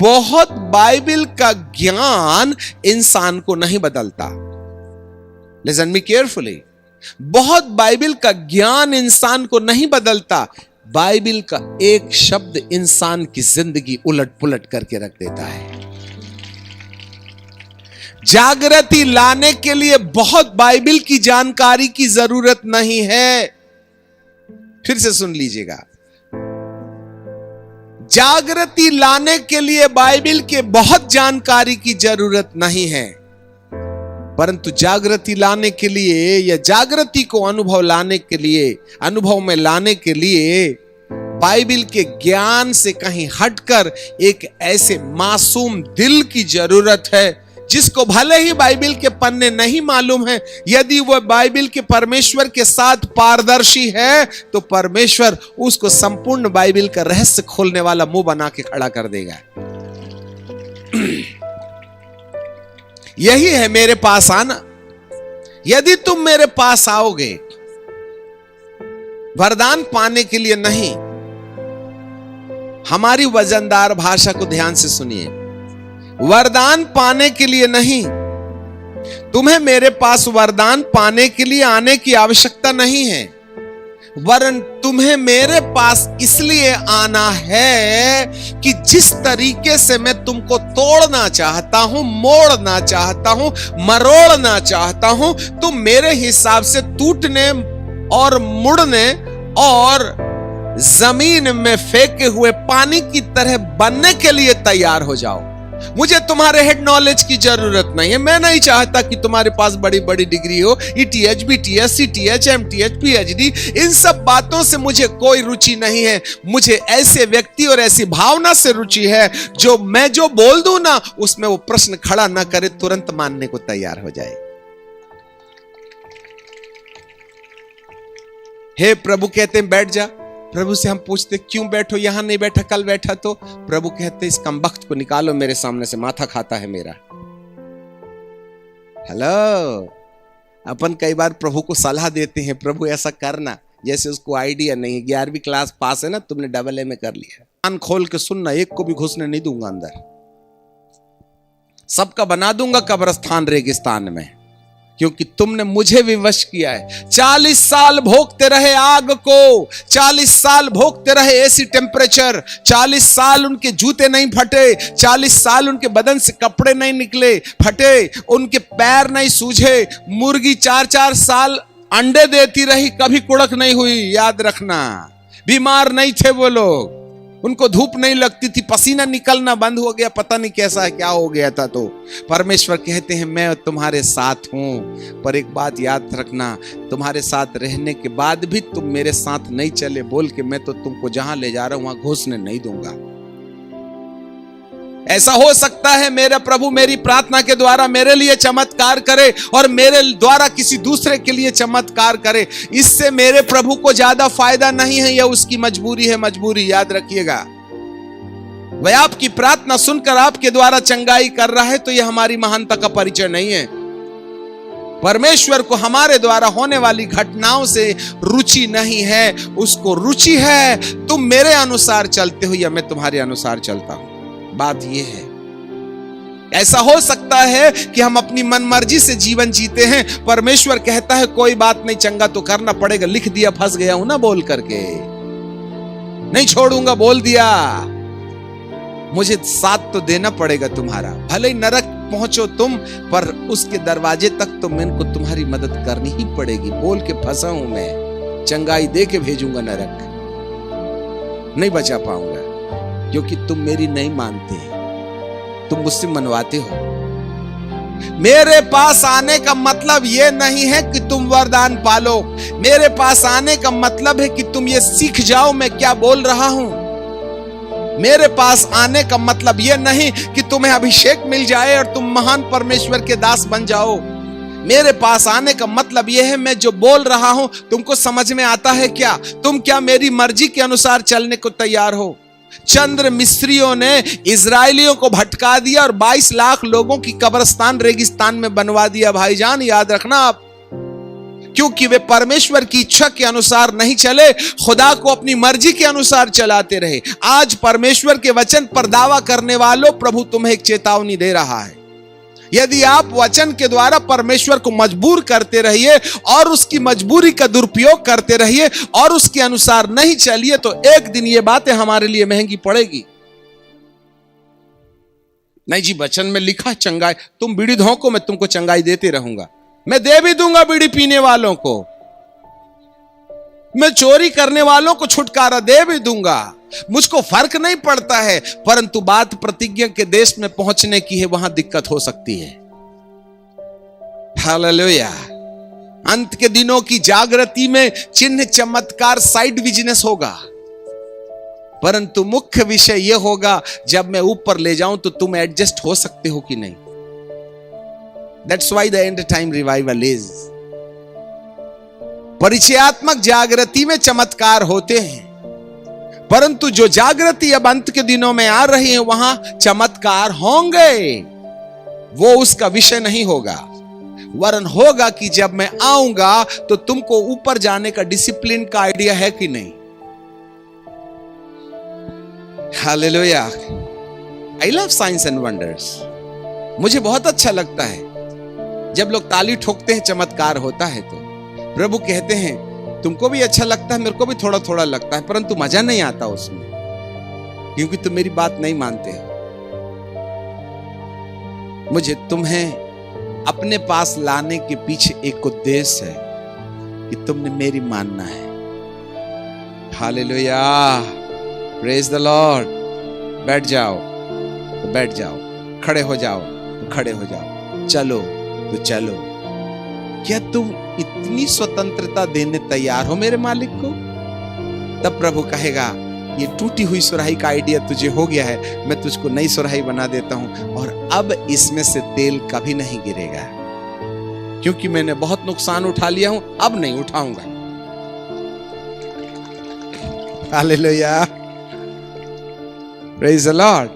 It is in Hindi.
बहुत बाइबल का ज्ञान इंसान को नहीं बदलता। लिसन मी केयरफुली, बहुत बाइबल का ज्ञान इंसान को नहीं बदलता। बाइबल का एक शब्द इंसान की जिंदगी उलट पुलट करके रख देता है। जागृति लाने के लिए बहुत बाइबल की जानकारी की जरूरत नहीं है। फिर से सुन लीजिएगा, जागृति लाने के लिए बाइबल के बहुत जानकारी की जरूरत नहीं है, परंतु जागृति लाने के लिए या जागृति को अनुभव लाने के लिए, अनुभव में लाने के लिए बाइबल के ज्ञान से कहीं हटकर एक ऐसे मासूम दिल की जरूरत है जिसको भले ही बाइबल के पन्ने नहीं मालूम है, यदि वह बाइबल के परमेश्वर के साथ पारदर्शी है तो परमेश्वर उसको संपूर्ण बाइबल का रहस्य खोलने वाला मुंह बना के खड़ा कर देगा। यही है मेरे पास आना। यदि तुम मेरे पास आओगे वरदान पाने के लिए नहीं, हमारी वजनदार भाषा को ध्यान से सुनिए, वरदान पाने के लिए नहीं, तुम्हें मेरे पास वरदान पाने के लिए आने की आवश्यकता नहीं है, वरन तुम्हें मेरे पास इसलिए आना है कि जिस तरीके से मैं तुमको तोड़ना चाहता हूं, मोड़ना चाहता हूं, मरोड़ना चाहता हूं, तुम मेरे हिसाब से टूटने और मुड़ने और जमीन में फेंके हुए पानी की तरह बनने के लिए तैयार हो जाओ। मुझे तुम्हारे हेड नॉलेज की जरूरत नहीं है। मैं नहीं चाहता कि तुम्हारे पास बड़ी बड़ी डिग्री हो, ETH, BTH, CTH, MTH, PhD, इन सब बातों से मुझे कोई रुचि नहीं है। मुझे ऐसे व्यक्ति और ऐसी भावना से रुचि है जो मैं जो बोल दूं ना उसमें वो प्रश्न खड़ा ना करे, तुरंत मानने को तैयार हो जाए। हे प्रभु कहते हैं बैठ जा। प्रभु से हम पूछते क्यों बैठो, यहां नहीं बैठा, कल बैठा तो? प्रभु कहते इस कमबख्त को निकालो मेरे सामने से, माथा खाता है मेरा। हेलो, अपन कई बार प्रभु को सलाह देते हैं, प्रभु ऐसा करना, जैसे उसको आइडिया नहीं है। 11वीं क्लास पास है ना, तुमने AA में कर लिया। कान खोल के सुनना, एक को भी घुसने नहीं दूंगा अंदर, सबका बना दूंगा कब्रिस्तान रेगिस्तान में, क्योंकि तुमने मुझे विवश किया है। 40 साल भोगते रहे आग को, 40 साल भोगते रहे एसी टेम्परेचर, 40 साल उनके जूते नहीं फटे, 40 साल उनके बदन से कपड़े नहीं निकले फटे, उनके पैर नहीं सूझे। मुर्गी 4-4 साल अंडे देती रही, कभी कुड़क नहीं हुई, याद रखना। बीमार नहीं थे वो लोग, उनको धूप नहीं लगती थी, पसीना निकलना बंद हो गया, पता नहीं कैसा क्या हो गया था। तो परमेश्वर कहते हैं मैं तुम्हारे साथ हूं, पर एक बात याद रखना, तुम्हारे साथ रहने के बाद भी तुम मेरे साथ नहीं चले बोल के मैं तो तुमको जहां ले जा रहा हूं वहां घुसने नहीं दूंगा। ऐसा हो सकता है मेरा प्रभु मेरी प्रार्थना के द्वारा मेरे लिए चमत्कार करे और मेरे द्वारा किसी दूसरे के लिए चमत्कार करे, इससे मेरे प्रभु को ज्यादा फायदा नहीं है, यह उसकी मजबूरी है। मजबूरी याद रखिएगा। वह आपकी प्रार्थना सुनकर आपके द्वारा चंगाई कर रहा है तो यह हमारी महानता का परिचय नहीं है। परमेश्वर को हमारे द्वारा होने वाली घटनाओं से रुचि नहीं है, उसको रुचि है तुम मेरे अनुसार चलते हो या मैं तुम्हारे अनुसार चलता हूं। बात यह है, ऐसा हो सकता है कि हम अपनी मनमर्जी से जीवन जीते हैं, परमेश्वर कहता है कोई बात नहीं, चंगा तो करना पड़ेगा, लिख दिया, फंस गया हूं ना बोल करके, नहीं छोड़ूंगा बोल दिया, मुझे साथ तो देना पड़ेगा तुम्हारा। भले ही नरक पहुंचो तुम, पर उसके दरवाजे तक तो मैं को तुम्हारी मदद करनी ही पड़ेगी। बोल के फंसा हूं मैं, चंगाई दे के भेजूंगा नरक, नहीं बचा पाऊंगा, क्योंकि तुम मेरी नहीं मानते, तुम मुझसे मनवाते हो। मेरे पास आने का मतलब यह नहीं है कि तुम वरदान पालो, मेरे पास आने का मतलब है कि तुम ये सीख जाओ मैं क्या बोल रहा हूं। मेरे पास आने का मतलब यह नहीं कि तुम्हें अभिषेक मिल जाए और तुम महान परमेश्वर के दास बन जाओ। मेरे पास आने का मतलब यह है मैं जो बोल रहा हूं तुमको समझ में आता है क्या? तुम क्या मेरी मर्जी के अनुसार चलने को तैयार हो? चंद्र मिस्रियों ने इजरायलियों को भटका दिया और 22 लाख लोगों की कब्रिस्तान रेगिस्तान में बनवा दिया। भाईजान याद रखना, आप क्योंकि वे परमेश्वर की इच्छा के अनुसार नहीं चले, खुदा को अपनी मर्जी के अनुसार चलाते रहे। आज परमेश्वर के वचन पर दावा करने वालों, प्रभु तुम्हें एक चेतावनी दे रहा है। यदि आप वचन के द्वारा परमेश्वर को मजबूर करते रहिए और उसकी मजबूरी का दुरुपयोग करते रहिए और उसके अनुसार नहीं चलिए, तो एक दिन ये बातें हमारे लिए महंगी पड़ेगी। नहीं जी, वचन में लिखा चंगाई, तुम बीड़ी धोंको, मैं तुमको चंगाई देते रहूंगा, मैं दे भी दूंगा बीड़ी पीने वालों को, मैं चोरी करने वालों को छुटकारा दे भी दूंगा, मुझको फर्क नहीं पड़ता है। परंतु बात प्रतिज्ञा के देश में पहुंचने की है, वहां दिक्कत हो सकती है। हालेलुया। अंत के दिनों की जागृति में चिन्ह चमत्कार साइड बिजनेस होगा, परंतु मुख्य विषय यह होगा, जब मैं ऊपर ले जाऊं तो तुम एडजस्ट हो सकते हो कि नहीं। That's why the end time revival is. परिचयात्मक जागृति में चमत्कार होते हैं, परंतु जो जागृति अब अंत के दिनों में आ रही है, वहां चमत्कार होंगे। वो उसका विषय नहीं होगा, वरन होगा कि जब मैं आऊंगा तो तुमको ऊपर जाने का डिसिप्लिन का आइडिया है कि नहीं। Hallelujah. I love science and wonders. मुझे बहुत अच्छा लगता है जब लोग ताली ठोकते हैं, चमत्कार होता है तो प्रभु कहते हैं तुमको भी अच्छा लगता है, मेरे को भी थोड़ा थोड़ा लगता है, परंतु मजा नहीं आता उसमें, क्योंकि तुम मेरी बात नहीं मानते हो। मुझे तुम्हें अपने पास लाने के पीछे एक उद्देश्य है कि तुमने मेरी मानना है। Hallelujah, praise the Lord. बैठ जाओ तो बैठ जाओ, खड़े हो जाओ तो खड़े हो जाओ, चलो तो चलो। क्या तुम इतनी स्वतंत्रता देने तैयार हो मेरे मालिक को? तब प्रभु कहेगा, ये टूटी हुई सुराही का आइडिया तुझे हो गया है, मैं तुझको नई सुराही बना देता हूं और अब इसमें से तेल कभी नहीं गिरेगा, क्योंकि मैंने बहुत नुकसान उठा लिया हूं, अब नहीं उठाऊंगा। Hallelujah, praise the Lord.